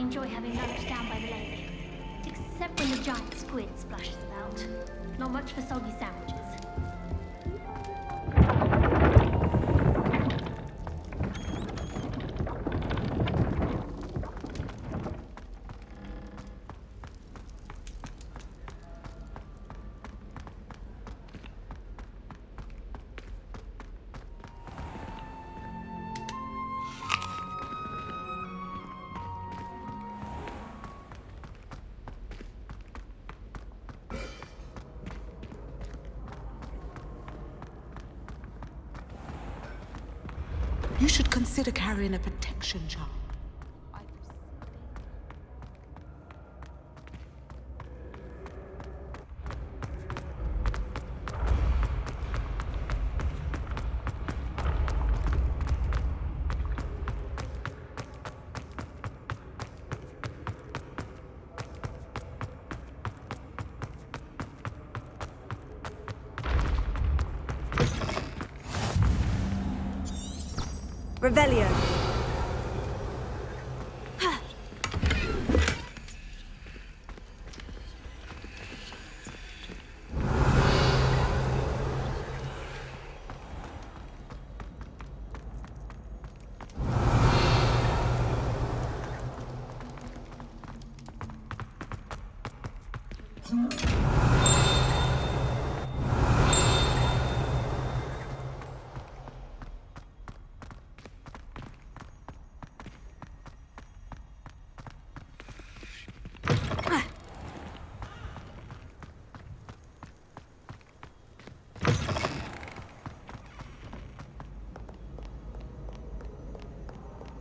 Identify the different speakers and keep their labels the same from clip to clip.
Speaker 1: enjoy having lunch down by the lake. Except when the giant squid splashes about. Not much for soggy sandwiches.
Speaker 2: You should consider carrying a protection charm.
Speaker 3: Revelio.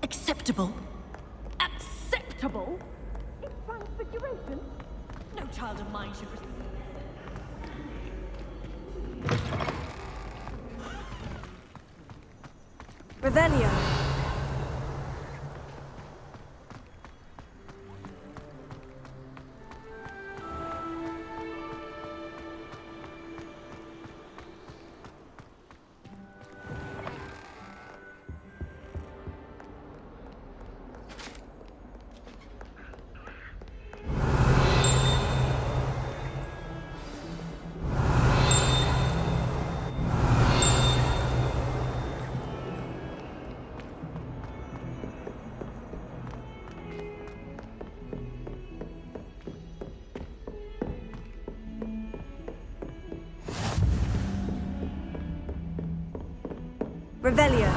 Speaker 4: Acceptable? Acceptable? It's transfiguration? No child of mine should receive.
Speaker 3: Revelio. Revelio.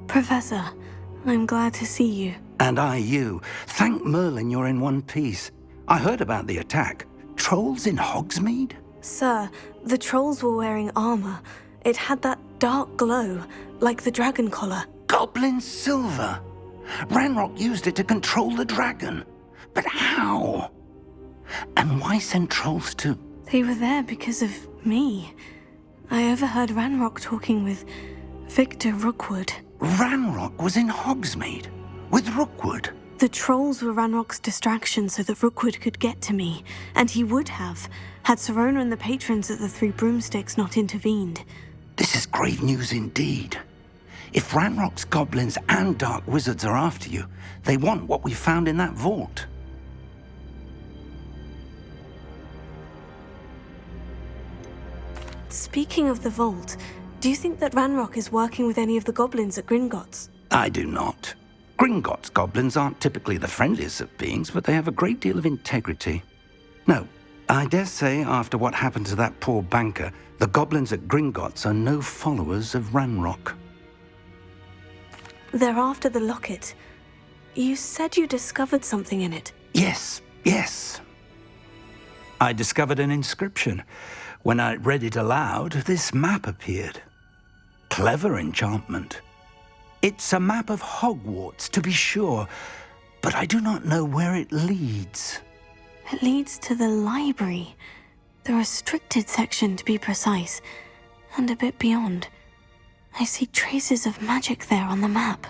Speaker 5: Professor, I'm glad to see you.
Speaker 6: And I you. Thank Merlin you're in one piece. I heard about the attack. Trolls in Hogsmeade?
Speaker 5: Sir, the trolls were wearing armor. It had that dark glow, like the dragon collar.
Speaker 6: Goblin silver! Ranrock used it to control the dragon. But how? And why send trolls to...
Speaker 5: They were there because of me. I overheard Ranrock talking with Victor Rookwood.
Speaker 6: Ranrock was in Hogsmeade? With Rookwood?
Speaker 5: The trolls were Ranrock's distraction so that Rookwood could get to me, and he would have, had Sirona and the patrons at the Three Broomsticks not intervened.
Speaker 6: This is grave news indeed. If Ranrock's goblins and dark wizards are after you, they want what we found in that vault.
Speaker 5: Speaking of the vault, do you think that Ranrock is working with any of the goblins at Gringotts?
Speaker 6: I do not. Gringotts goblins aren't typically the friendliest of beings, but they have a great deal of integrity. No, I dare say after what happened to that poor banker, the goblins at Gringotts are no followers of Ranrock.
Speaker 5: They're after the locket. You said you discovered something in it.
Speaker 6: Yes. I discovered an inscription. When I read it aloud, this map appeared. Clever enchantment. It's a map of Hogwarts, to be sure, but I do not know where it leads.
Speaker 5: It leads to the library. The restricted section, to be precise, and a bit beyond. I see traces of magic there on the map.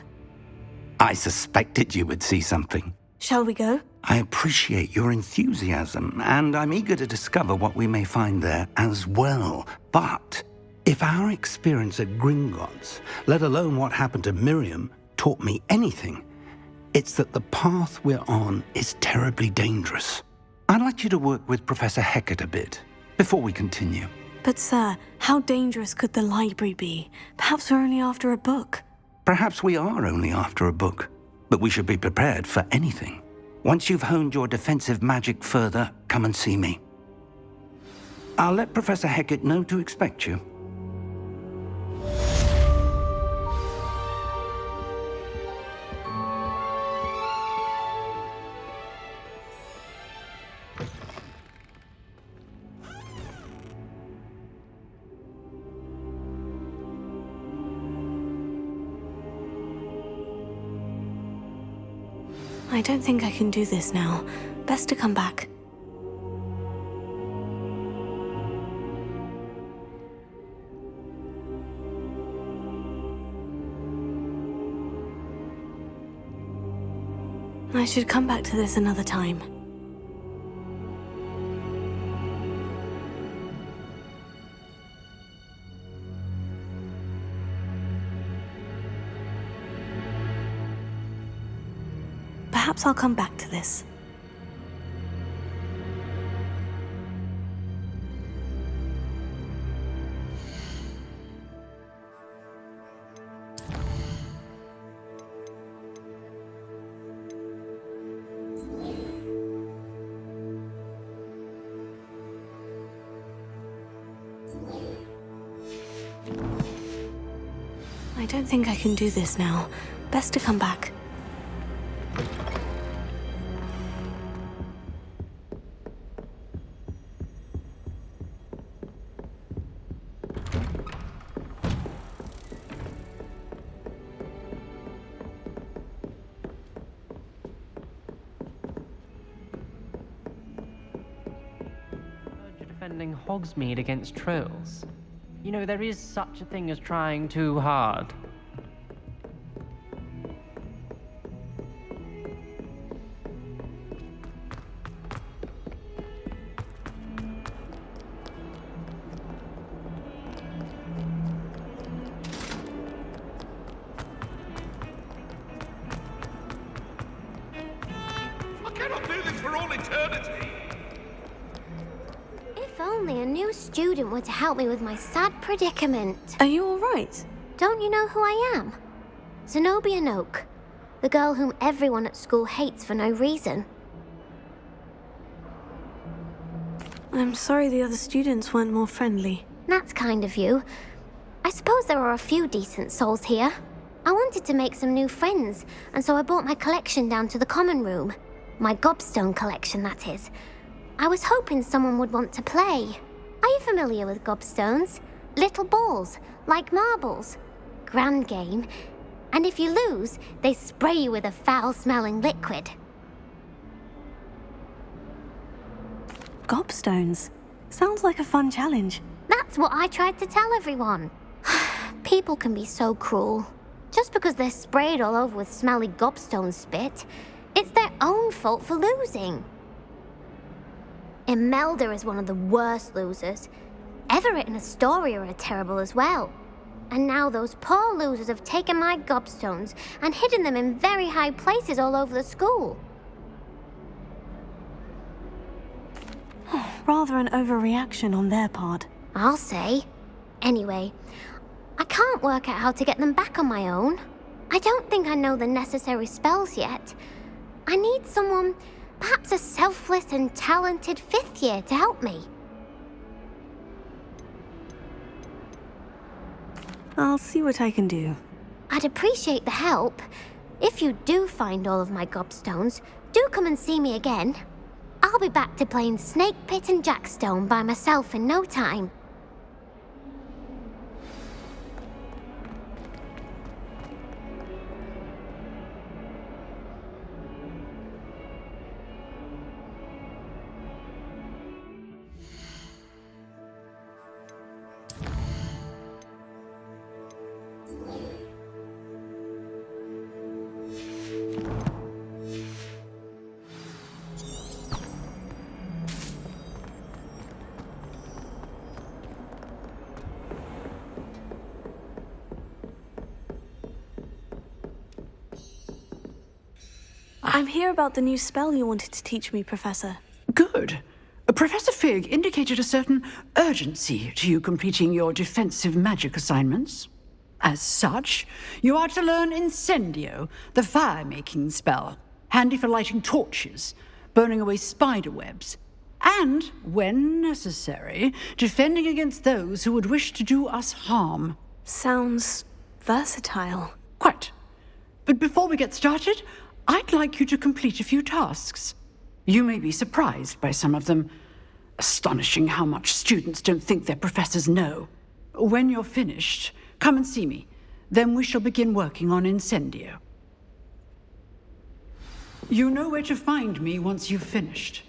Speaker 6: I suspected you would see something.
Speaker 5: Shall we go?
Speaker 6: I appreciate your enthusiasm, and I'm eager to discover what we may find there as well. But if our experience at Gringotts, let alone what happened to Miriam, taught me anything, it's that the path we're on is terribly dangerous. I'd like you to work with Professor Hecat a bit before we continue.
Speaker 5: But sir, how dangerous could the library be? Perhaps we're only after a book.
Speaker 6: Perhaps we are only after a book, but we should be prepared for anything. Once you've honed your defensive magic further, come and see me. I'll let Professor Hecat know to expect you.
Speaker 5: I don't think I can do this now. Best to come back. I should come back to this another time. Perhaps I'll come back to this. I don't think I can do this now. Best to come back.
Speaker 7: You're defending Hogsmeade against trolls. You know, there is such a thing as trying too hard.
Speaker 8: I cannot do this for all eternity!
Speaker 1: If only a new student were to help me with my sad predicament.
Speaker 5: Are you all right?
Speaker 1: Don't you know who I am? Zenobia Noak, the girl whom everyone at school hates for no reason.
Speaker 5: I'm sorry the other students weren't more friendly.
Speaker 1: That's kind of you. I suppose there are a few decent souls here. I wanted to make some new friends, and so I brought my collection down to the common room. My gobstone collection, that is. I was hoping someone would want to play. Are you familiar with gobstones? Little balls, like marbles. Grand game. And if you lose, they spray you with a foul-smelling liquid.
Speaker 5: Gobstones. Sounds like a fun challenge.
Speaker 1: That's what I tried to tell everyone. People can be so cruel. Just because they're sprayed all over with smelly gobstone spit, it's their own fault for losing. Imelda is one of the worst losers. Everett and Astoria are terrible as well. And now those poor losers have taken my gobstones and hidden them in very high places all over the school.
Speaker 5: Rather an overreaction on their part.
Speaker 1: I'll say. Anyway, I can't work out how to get them back on my own. I don't think I know the necessary spells yet. I need someone, perhaps a selfless and talented fifth year to help me.
Speaker 5: I'll see what I can do.
Speaker 1: I'd appreciate the help. If you do find all of my gobstones, do come and see me again. I'll be back to playing Snake Pit and Jackstone by myself in no time.
Speaker 5: I'm here about the new spell you wanted to teach me, Professor.
Speaker 9: Good. Professor Fig indicated a certain urgency to you completing your defensive magic assignments. As such, you are to learn Incendio, the fire-making spell, handy for lighting torches, burning away spider webs, and, when necessary, defending against those who would wish to do us harm.
Speaker 5: Sounds versatile.
Speaker 9: Quite. But before we get started, I'd like you to complete a few tasks. You may be surprised by some of them. Astonishing how much students don't think their professors know. When you're finished, come and see me. Then we shall begin working on Incendio. You know where to find me once you've finished.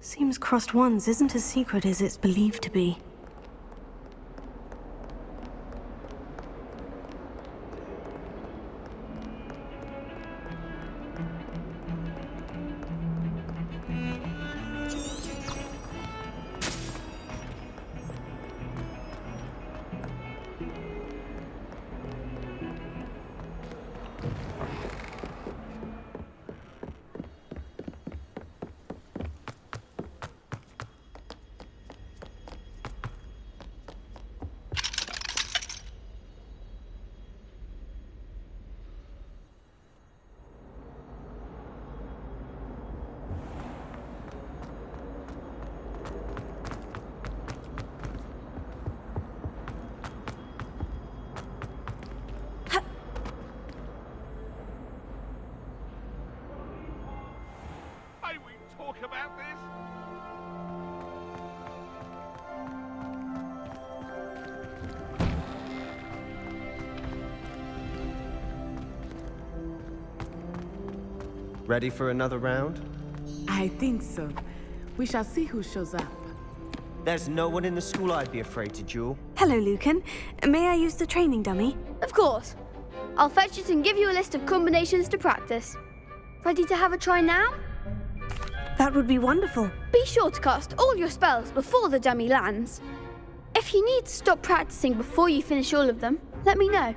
Speaker 5: Seems Crossed Wands isn't as secret as it's believed to be.
Speaker 8: May we talk about this?
Speaker 10: Ready for another round?
Speaker 2: I think so. We shall see who shows up.
Speaker 10: There's no one in the school I'd be afraid to duel.
Speaker 5: Hello, Lucan. May I use the training dummy?
Speaker 11: Of course. I'll fetch it and give you a list of combinations to practice. Ready to have a try now?
Speaker 5: That would be wonderful.
Speaker 11: Be sure to cast all your spells before the dummy lands. If you need to stop practicing before you finish all of them, let me know.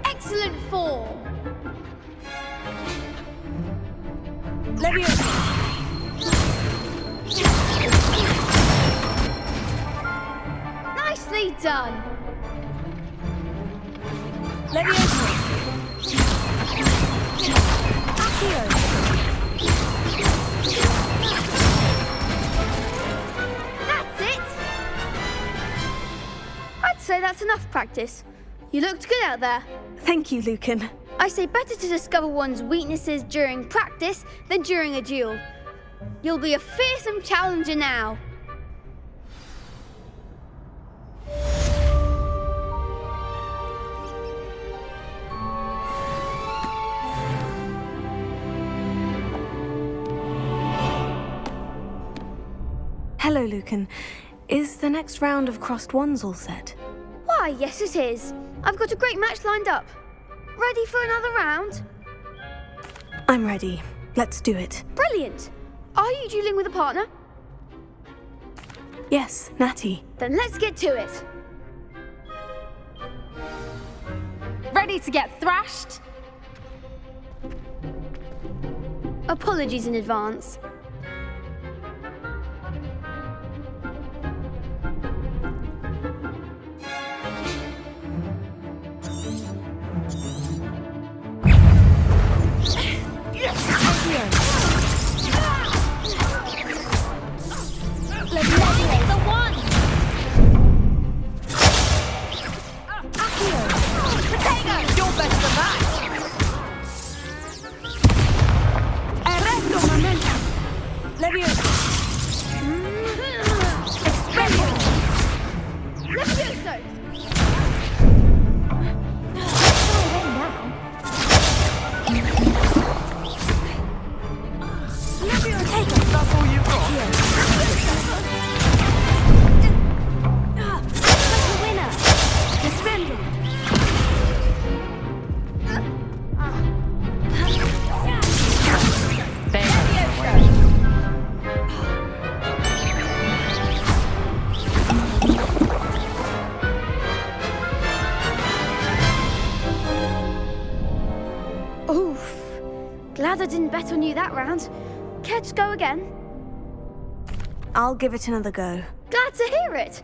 Speaker 11: Excellent form.
Speaker 3: Leviosa!
Speaker 11: Nicely done.
Speaker 3: Leviosa! Accio!
Speaker 11: That's it. I'd say that's enough practice. You looked good out there.
Speaker 5: Thank you, Lucan.
Speaker 11: I say better to discover one's weaknesses during practice than during a duel. You'll be a fearsome challenger now.
Speaker 5: Hello, Lucan. Is the next round of Crossed Wands all set?
Speaker 11: Why, yes it is. I've got a great match lined up. Ready for another round?
Speaker 5: I'm ready. Let's do it.
Speaker 11: Brilliant. Are you dueling with a partner?
Speaker 5: Yes, Natty.
Speaker 11: Then let's get to it.
Speaker 4: Ready to get thrashed?
Speaker 11: Apologies in advance. Oof. Glad I didn't bet on you that round. Care to go again?
Speaker 5: I'll give it another go.
Speaker 11: Glad to hear it.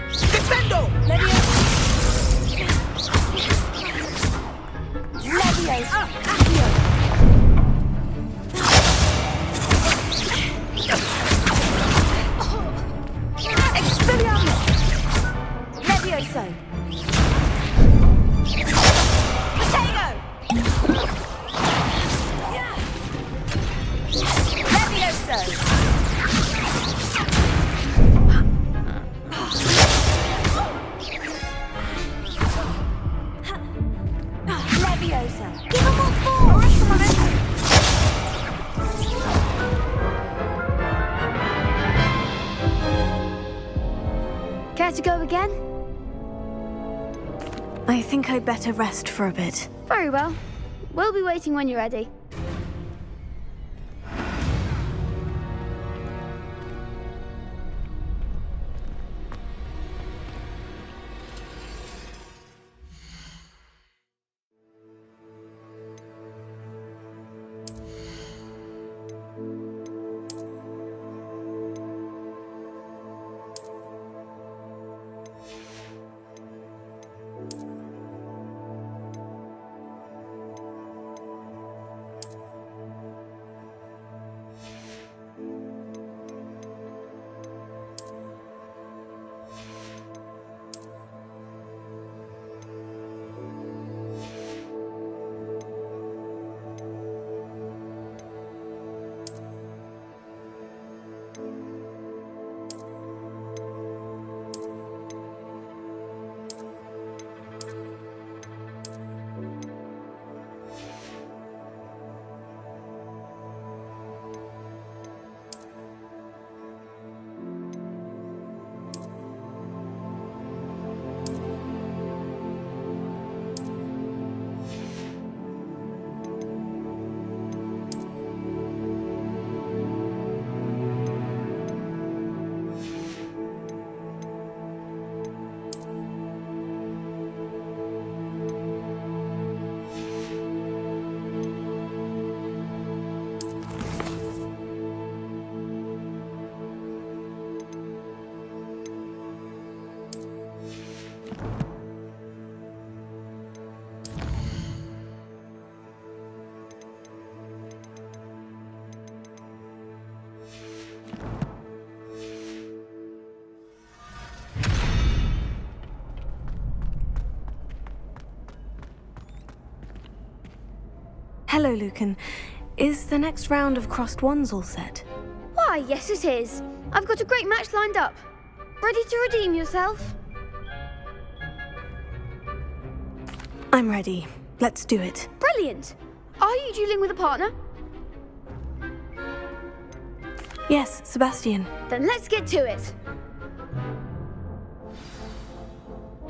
Speaker 3: Defendo! Leviosa! Accio! Expelliarmus! Levioso! Potato! Levioso! Leviosa! Give him more force!
Speaker 11: Care to go again?
Speaker 5: I think I'd better rest for a bit.
Speaker 11: Very well. We'll be waiting when you're ready.
Speaker 5: Hello, Lucan. Is the next round of crossed ones all set?
Speaker 11: Why, yes it is. I've got a great match lined up. Ready to redeem yourself?
Speaker 5: I'm ready. Let's do it.
Speaker 11: Brilliant. Are you dueling with a partner?
Speaker 5: Yes, Sebastian.
Speaker 11: Then let's get to it.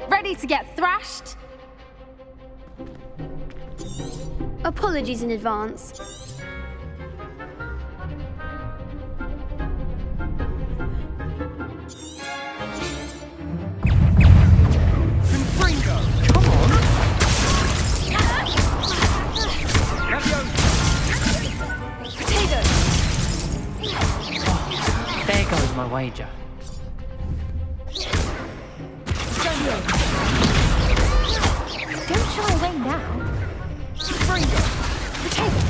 Speaker 3: Ready to get thrashed?
Speaker 11: Apologies in advance.
Speaker 10: Confringo! Come on!
Speaker 3: Potato!
Speaker 7: There goes my wager.
Speaker 3: Don't shy away now. Confringo! Potato!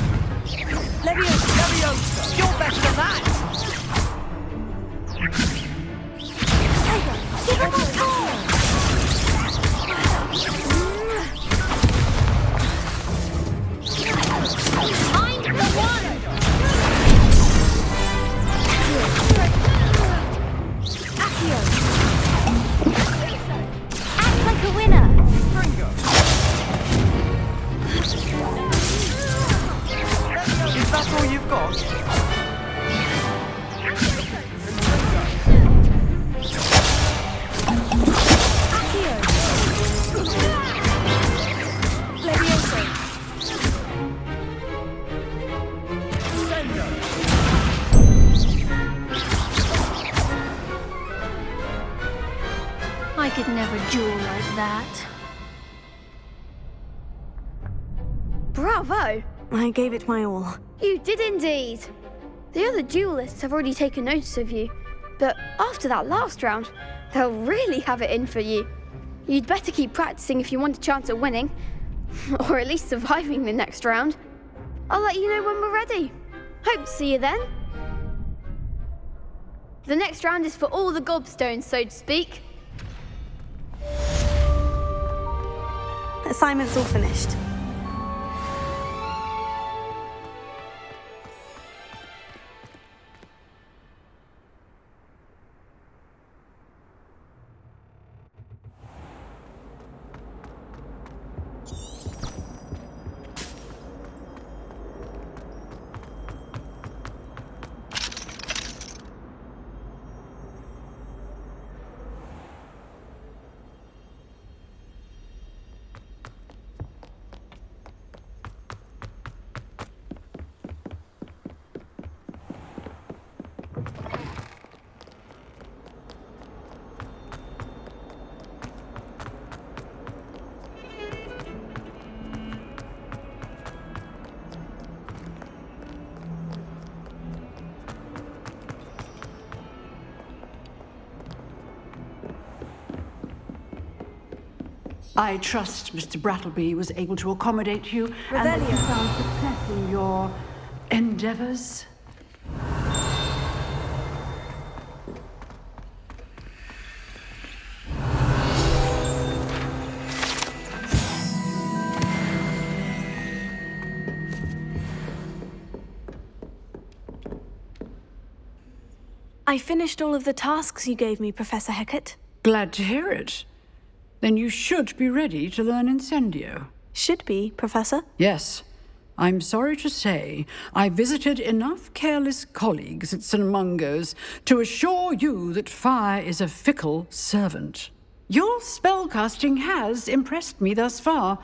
Speaker 10: Leviosa! You're better than that!
Speaker 3: Potato! Give him more power! Mind the water! Accio! Act like a winner!
Speaker 10: Confringo! Is that all you've got? Confringo!
Speaker 3: I could never duel like that.
Speaker 11: Bravo!
Speaker 5: I gave it my all.
Speaker 11: You did indeed. The other duelists have already taken notice of you, but after that last round, they'll really have it in for you. You'd better keep practicing if you want a chance at winning, or at least surviving the next round. I'll let you know when we're ready. Hope to see you then. The next round is for all the gobstones, so to speak.
Speaker 5: Assignment's all finished.
Speaker 9: I trust Mr. Brattleby was able to accommodate you and that you found success in your endeavors.
Speaker 5: I finished all of the tasks you gave me, Professor Hecat.
Speaker 9: Glad to hear it. Then you should be ready to learn Incendio.
Speaker 5: Should be, Professor.
Speaker 9: Yes. I'm sorry to say, I visited enough careless colleagues at St. Mungo's to assure you that fire is a fickle servant. Your spellcasting has impressed me thus far,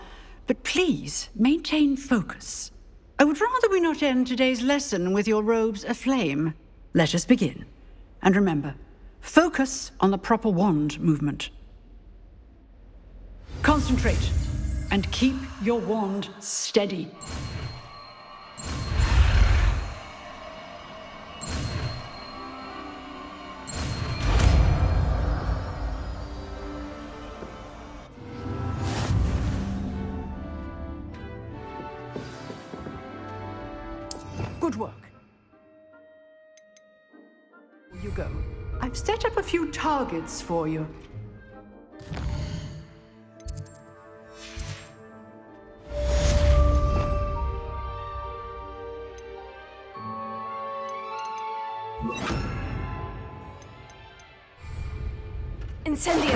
Speaker 9: but please maintain focus. I would rather we not end today's lesson with your robes aflame. Let us begin. And remember, focus on the proper wand movement. Concentrate and keep your wand steady. Good work. Here you go. I've set up a few targets for you.
Speaker 5: Incendio!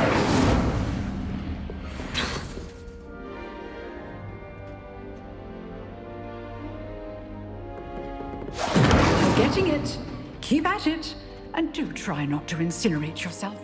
Speaker 9: You're getting it. Keep at it. And do try not to incinerate yourself.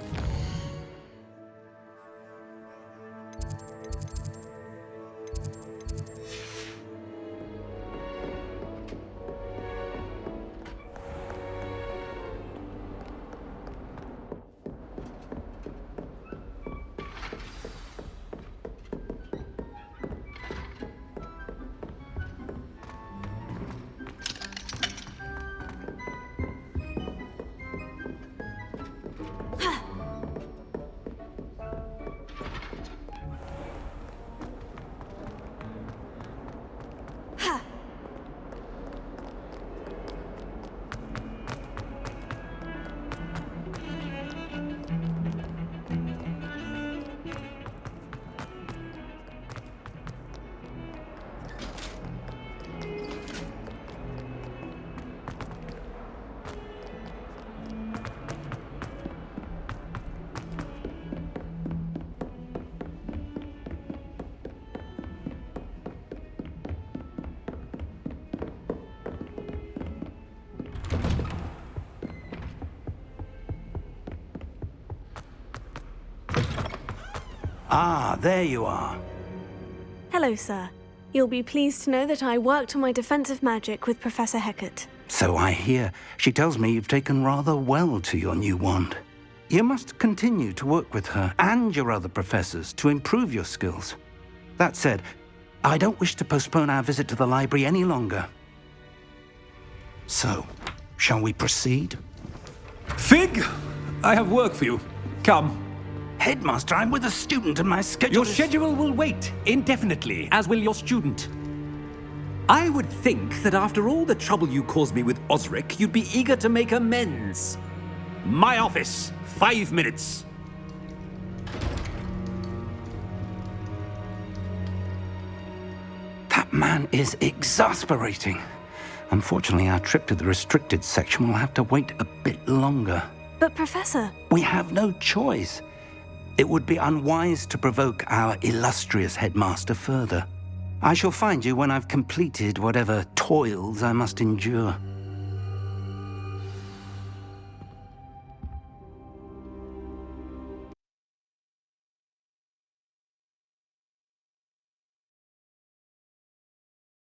Speaker 6: Ah, there you are.
Speaker 5: Hello, sir. You'll be pleased to know that I worked on my defensive magic with Professor Hecat.
Speaker 6: So I hear. She tells me you've taken rather well to your new wand. You must continue to work with her and your other professors to improve your skills. That said, I don't wish to postpone our visit to the library any longer. So, shall we proceed?
Speaker 12: Fig! I have work for you. Come.
Speaker 6: Headmaster, I'm with a student and my schedule
Speaker 12: Your schedule will wait indefinitely, as will your student. I would think that after all the trouble you caused me with Osric, you'd be eager to make amends. My office, 5 minutes.
Speaker 6: That man is exasperating. Unfortunately, our trip to the restricted section will have to wait a bit longer.
Speaker 5: But Professor...
Speaker 6: We have no choice. It would be unwise to provoke our illustrious headmaster further. I shall find you when I've completed whatever toils I must endure.